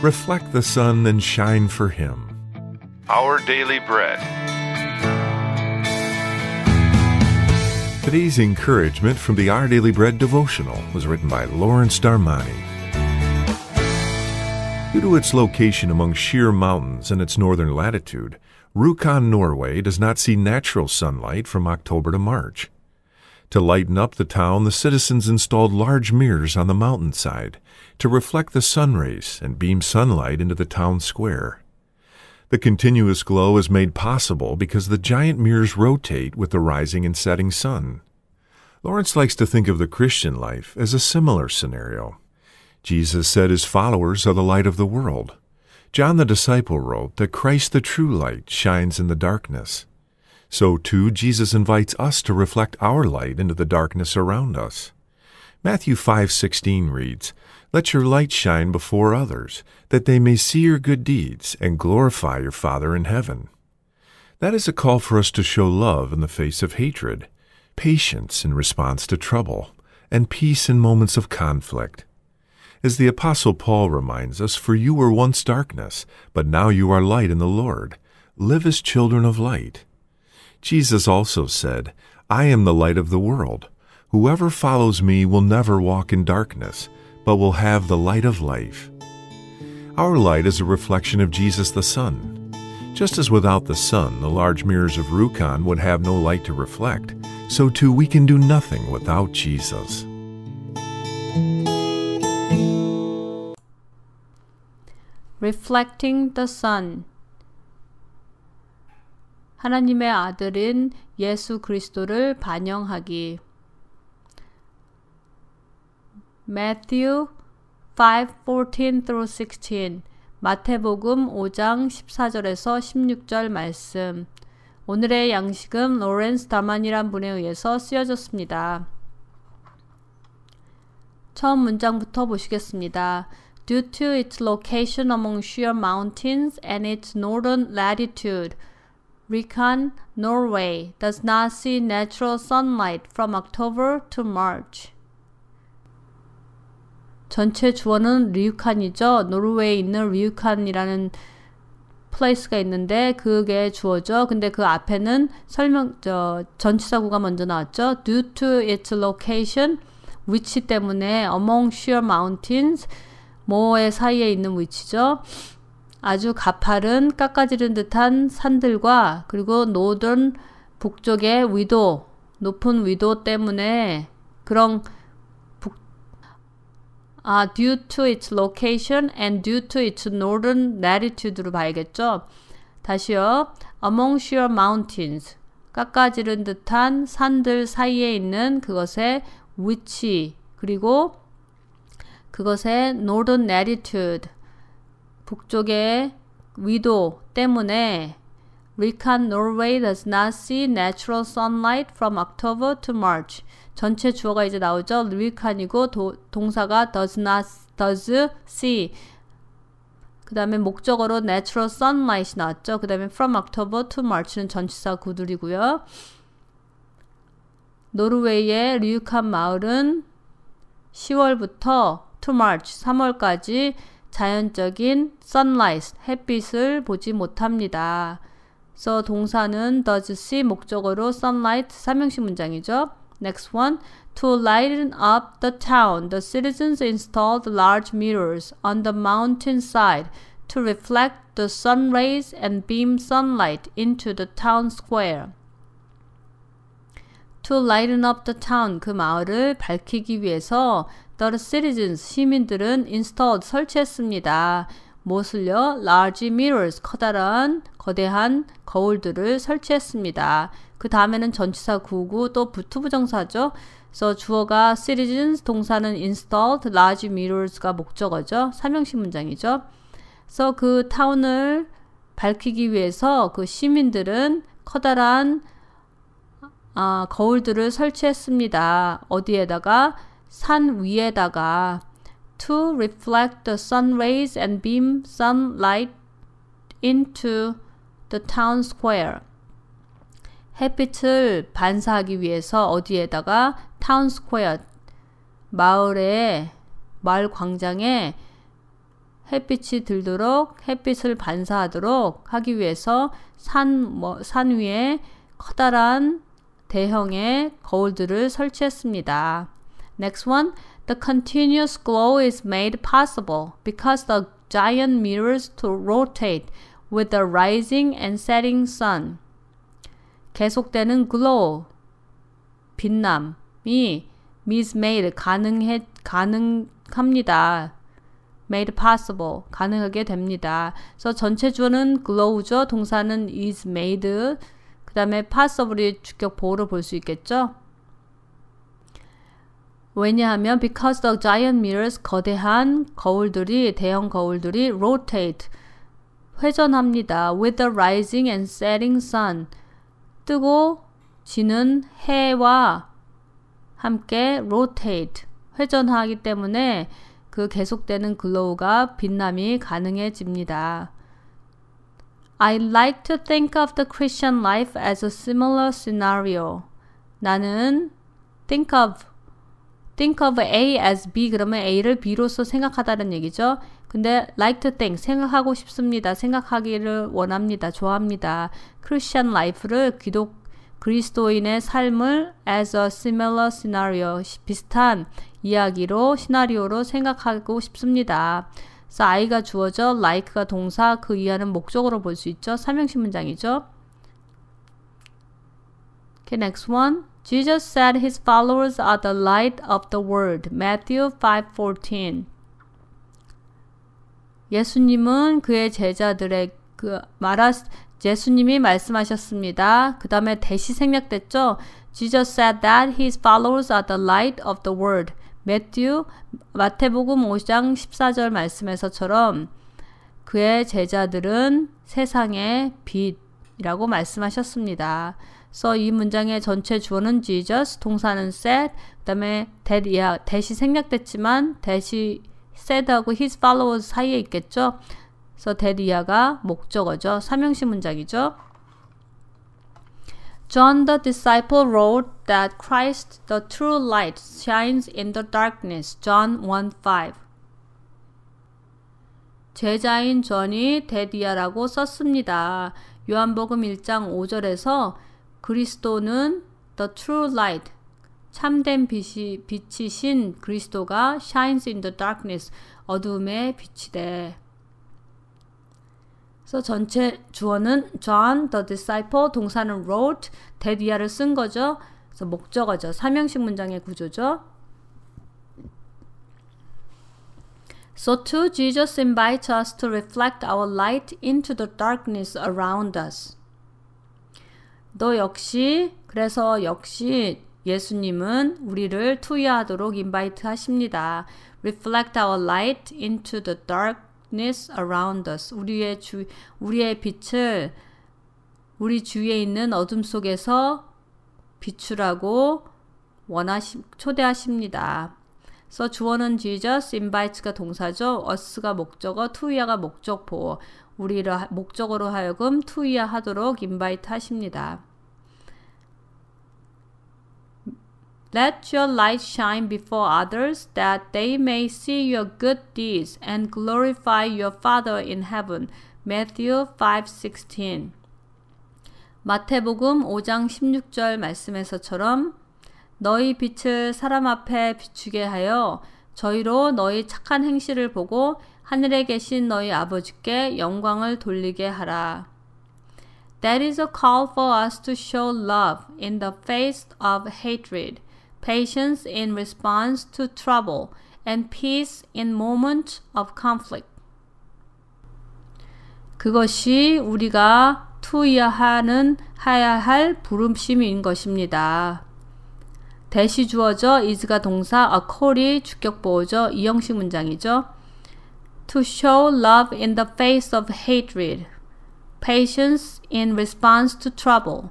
Reflect the sun and shine for Him. Our Daily Bread. Today's encouragement from the Our Daily Bread devotional was written by Lawrence Darmani. Due to its location among sheer mountains and its northern latitude, Rjukan, Norway does not see natural sunlight from October to March. To lighten up the town, the citizens installed large mirrors on the mountainside to reflect the sun rays and beam sunlight into the town square. The continuous glow is made possible because the giant mirrors rotate with the rising and setting sun. Lawrence likes to think of the Christian life as a similar scenario. Jesus said His followers are the light of the world. John the disciple wrote that Christ the true light shines in the darkness. So, too, Jesus invites us to reflect our light into the darkness around us. Matthew 5:16 reads, "Let your light shine before others, that they may see your good deeds and glorify your Father in heaven." That is a call for us to show love in the face of hatred, patience in response to trouble, and peace in moments of conflict. As the Apostle Paul reminds us, "For you were once darkness, but now you are light in the Lord. Live as children of light." Jesus also said, "I am the light of the world. Whoever follows me will never walk in darkness, but will have the light of life." Our light is a reflection of Jesus the Son. Just as without the sun, the large mirrors of Rjukan would have no light to reflect, so too we can do nothing without Jesus. Reflecting the sun. 하나님의 아들인 예수 그리스도를 반영하기. Matthew 5:14-16 마태복음 5장 14절에서 16절 말씀. 오늘의 양식은 로렌스 다만이란 분에 의해서 쓰여졌습니다. 처음 문장부터 보시겠습니다. Due to its location among sheer mountains and its northern latitude, Rjukan, Norway, does not see natural sunlight from October to March. 전체 주어는 류칸이죠. 노르웨이에 있는 류칸이라는 플레이스가 있는데 그게 주어죠. 근데 그 앞에는 전치사구가 먼저 나왔죠. Due to its location, 위치 때문에 among sheer mountains, 뭐의 사이에 있는 위치죠. 아주 가파른 깎아지른 듯한 산들과 그리고 노던 북쪽의 위도, 높은 위도 때문에 그런 due to its location and due to its northern latitude로 봐야겠죠. 다시요. Among sheer mountains, 깎아지른 듯한 산들 사이에 있는 그것의 위치, 그리고 그것의 northern latitude, 북쪽의 위도 때문에 Rjukan, Norway does not see natural sunlight from October to March. 전체 주어가 이제 나오죠. Rjukan이고 동사가 does see. 그 다음에 목적어로 natural sunlight이 나왔죠. 그 다음에 from October to March는 전치사 구둘이고요. 노르웨이의 Rjukan 마을은 10월부터 to March, 3월까지 자연적인 sunlight, 햇빛을 보지 못합니다. 그래서 동사는 does see, 목적어로 sunlight, 삼형식 문장이죠. Next one. To lighten up the town, the citizens installed large mirrors on the mountain side to reflect the sun rays and beam sunlight into the town square. To lighten up the town, 그 마을을 밝히기 위해서 the citizens, 시민들은 installed, 설치했습니다. 무엇을요? Large mirrors, 거대한 거울들을 설치했습니다. 그 다음에는 전치사 구구, 또 부투부정사죠. 그래서 주어가 citizens, 동사는 installed, large mirrors가 목적어죠. 삼형식 문장이죠. 그래서 그 타운을 밝히기 위해서 그 시민들은 커다란 거울들을 설치했습니다. 어디에다가? 산 위에다가. To reflect the sun rays and beam sunlight into the town square. 햇빛을 반사하기 위해서 어디에다가? town square. 마을 광장에 햇빛이 들도록 햇빛을 반사하도록 하기 위해서 산 위에 커다란 대형의 거울들을 설치했습니다. Next one. The continuous glow is made possible because the giant mirrors to rotate with the rising and setting sun. 계속되는 glow, 빛남이 is made, 가능합니다. made possible, 가능하게 됩니다. 그래서 전체 주어는 glow죠. 동사는 is made. 그 다음에 possible이 주격 보호로 볼 수 있겠죠. 왜냐하면 because the giant mirrors, 거대한 거울들이, 대형 거울들이 rotate, 회전합니다. with the rising and setting sun, 뜨고 지는 해와 함께 rotate, 회전하기 때문에 그 계속되는 글로우가 빛남이 가능해집니다. I like to think of the Christian life as a similar scenario. 나는 think of A as B, 그러면 A를 B로서 생각하다는 얘기죠. 근데 like to think, 생각하고 싶습니다. 생각하기를 원합니다. 좋아합니다. Christian life를 그리스도인의 삶을 as a similar scenario, 비슷한 이야기로, 시나리오로 생각하고 싶습니다. 그래서 I가 주어져, like가 동사, 그 이하는 목적으로 볼 수 있죠. 삼형식 문장이죠. Okay, next one. Jesus said his followers are the light of the world. Matthew 5:14. 예수님은 그의 제자들의 예수님이 말씀하셨습니다. 그 다음에 대시 생략됐죠. Jesus said that his followers are the light of the world. 마태복음 5장 14절 말씀에서처럼 그의 제자들은 세상의 빛이라고 말씀하셨습니다. 그래서 이 문장의 전체 주어는 Jesus, 동사는 said, 그 다음에 대시 생략됐지만 대시 said하고 his followers 사이에 있겠죠. 그래서 대리아가 목적어죠. 삼형식 문장이죠. John the disciple wrote that Christ, the true light, shines in the darkness. John 1:5. 제자인 존이 대디아라고 썼습니다. 요한복음 1장 5절에서 그리스도는 the true light, 참된 빛이신 그리스도가 shines in the darkness, 어둠에 비치되. 그래서 전체 주어는 John the disciple, 동사는 wrote, 대디아를 쓴 거죠. 그래서 목적어죠. 삼형식 문장의 구조죠. So too, Jesus invites us to reflect our light into the darkness around us. 그래서 역시 예수님은 우리를 투여하도록 인바이트 하십니다. Reflect our light into the darkness around us. 우리의 빛을 우리 주위에 있는 어둠 속에서 비추라고 초대하십니다. 그래서 주어는 Jesus, invites가 동사죠. us가 목적어, 투이아가 목적보. 우리를 목적으로 하여금 투이아하도록 invite 하십니다. Let your light shine before others, that they may see your good deeds and glorify your Father in heaven. Matthew 5:16. 마태복음 5장 16절 말씀에서처럼 너희 빛을 사람 앞에 비추게 하여 저희로 너희 착한 행실을 보고 하늘에 계신 너희 아버지께 영광을 돌리게 하라. That is a call for us to show love in the face of hatred, patience in response to trouble, and peace in moments of conflict. 그것이 우리가 투여야 할 부름심인 것입니다. 대시 주어져, is가 동사, a call이 주격보어죠. 이형식 문장이죠. To show love in the face of hatred, patience in response to trouble,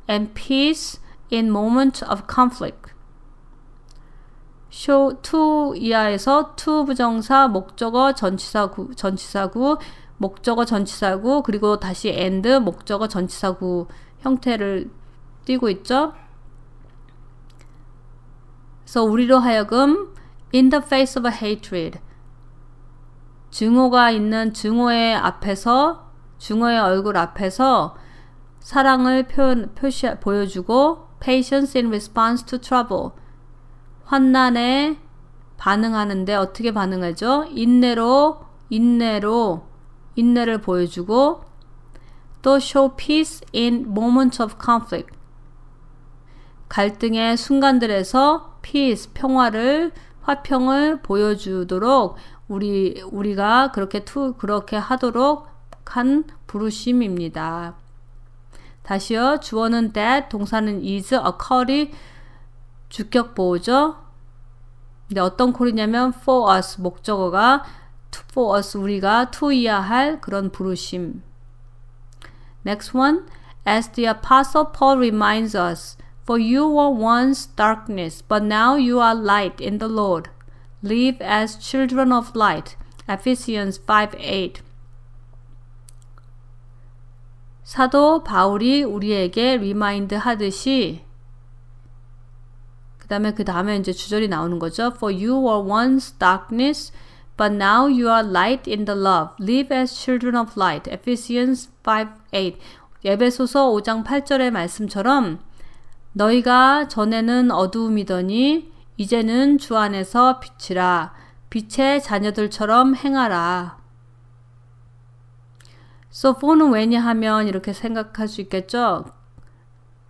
and peace in moments of conflict. show to 이하에서 to 부정사, 목적어, 전치사구, 목적어, 전치사구, 그리고 다시 and, 목적어, 전치사구 형태를 띄고 있죠. 그래서 우리로 하여금 in the face of hatred, 증오가 있는 증오의 얼굴 앞에서 사랑을 보여주고 patience in response to trouble. 환난에 반응하는데 어떻게 반응하죠? 인내를 보여주고 또 show peace in moments of conflict. 갈등의 순간들에서 peace, 화평을 보여주도록 우리가 그렇게 하도록 한 부르심입니다. 다시요. 주어는 that, 동사는 is, occur이 주격 보호죠. 근데 어떤 콜이냐면 for us, 목적어가 for us, 우리가 to이야 할 그런 부르심. Next one. As the Apostle Paul reminds us, for you were once darkness, but now you are light in the Lord. Live as children of light. Ephesians 5:8. 사도 바울이 우리에게 리마인드 하듯이 그 다음에 이제 주절이 나오는 거죠. For you were once darkness, but now you are light in the love. Live as children of light. Ephesians 5:8. 에베소서 5장 8절의 말씀처럼 너희가 전에는 어두움이더니 이제는 주 안에서 빛이라. 빛의 자녀들처럼 행하라. So for는 왜냐하면 이렇게 생각할 수 있겠죠.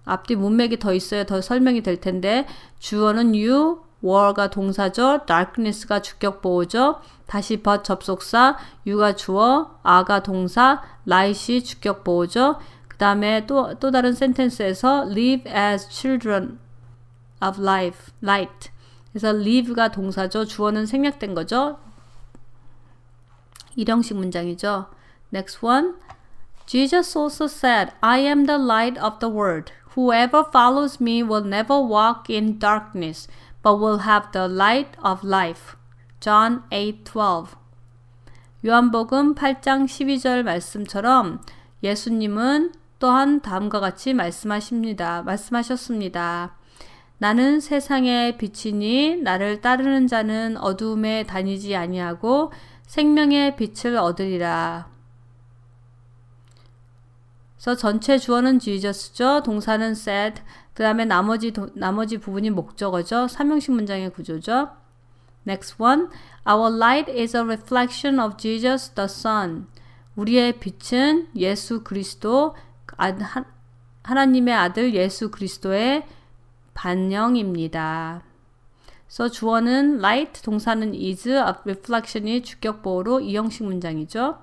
앞뒤 문맥이 더 있어야 더 설명이 될 텐데 주어는 you, were가 동사죠. darkness가 주격 보호죠. 다시 but 접속사, you가 주어, are가 동사, light이 주격 보호죠. 그 다음에 또 다른 센텐스에서 live as children of light. 그래서 live가 동사죠. 주어는 생략된 거죠. 일형식 문장이죠. Next one. Jesus also said, I am the light of the world. Whoever follows me will never walk in darkness, but will have the light of life. John 8:12. 요한복음 8장 12절 말씀처럼 예수님은 또한 다음과 같이 말씀하셨습니다. 나는 세상의 빛이니 나를 따르는 자는 어두움에 다니지 아니하고 생명의 빛을 얻으리라. 그래서 전체 주어는 Jesus죠. 동사는 said. 그 다음에 나머지 부분이 목적어죠. 삼형식 문장의 구조죠. Next one. Our light is a reflection of Jesus the Son. 우리의 빛은 예수 그리스도, 하나님의 아들 예수 그리스도의 반영입니다. 그래서 주어는 light, 동사는 is, reflection이 주격보호로 이형식 문장이죠.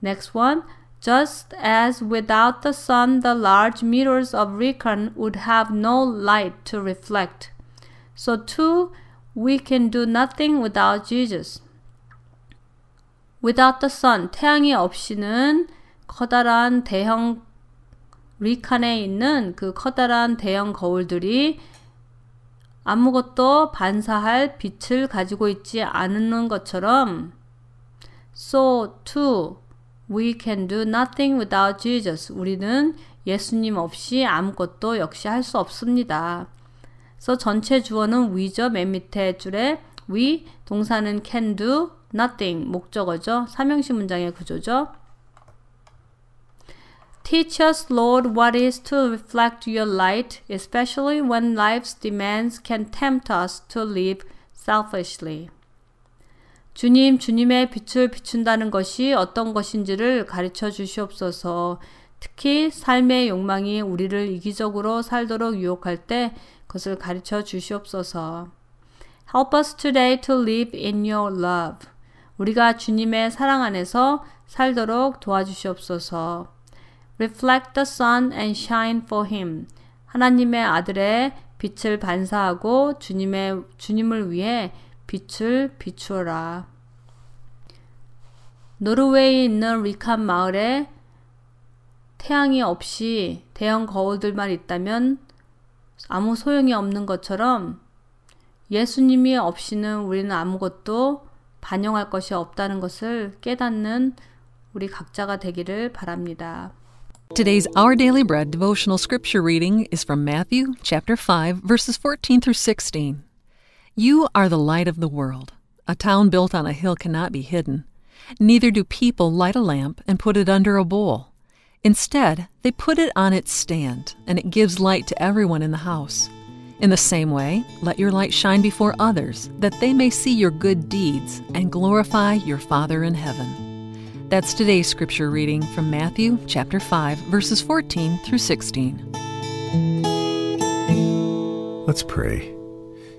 Next one. Just as without the sun the large mirrors of Rikon would have no light to reflect, so too we can do nothing without Jesus. Without the sun, 태양이 없이는 커다란 대형 리칸에 있는 그 커다란 대형 거울들이 아무것도 반사할 빛을 가지고 있지 않는 것처럼 so too we can do nothing without Jesus. 우리는 예수님 없이 아무것도 역시 할 수 없습니다. 그래서 전체 주어는 we죠. 맨 밑에 줄에 we, 동사는 can do, nothing, 목적어죠. 삼형식 문장의 구조죠. Teach us, Lord, what is to reflect your light, especially when life's demands can tempt us to live selfishly. 주님, 주님의 빛을 비춘다는 것이 어떤 것인지를 가르쳐 주시옵소서. 특히 삶의 욕망이 우리를 이기적으로 살도록 유혹할 때 그것을 가르쳐 주시옵소서. Help us today to live in your love. 우리가 주님의 사랑 안에서 살도록 도와주시옵소서. Reflect the sun and shine for him. 하나님의 아들의 빛을 반사하고 주님을 위해 빛을 비추어라. 노르웨이에 있는 리칸 마을에 태양이 없이 대형 거울들만 있다면 아무 소용이 없는 것처럼 예수님이 없이는 우리는 아무것도 반영할 것이 없다는 것을 깨닫는 우리 각자가 되기를 바랍니다. Today's Our Daily Bread devotional scripture reading is from Matthew chapter 5, verses 14 through 16. You are the light of the world. A town built on a hill cannot be hidden. Neither do people light a lamp and put it under a bowl. Instead, they put it on its stand, and it gives light to everyone in the house. In the same way, let your light shine before others, that they may see your good deeds and glorify your Father in heaven. That's today's scripture reading from Matthew chapter 5, verses 14 through 16. Let's pray.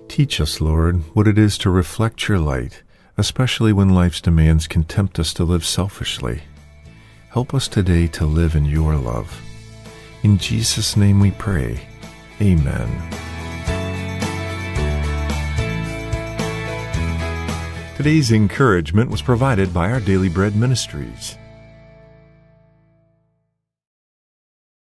Teach us, Lord, what it is to reflect your light, especially when life's demands can tempt us to live selfishly. Help us today to live in your love. In Jesus' name we pray. Amen. Today's encouragement was provided by Our Daily Bread Ministries.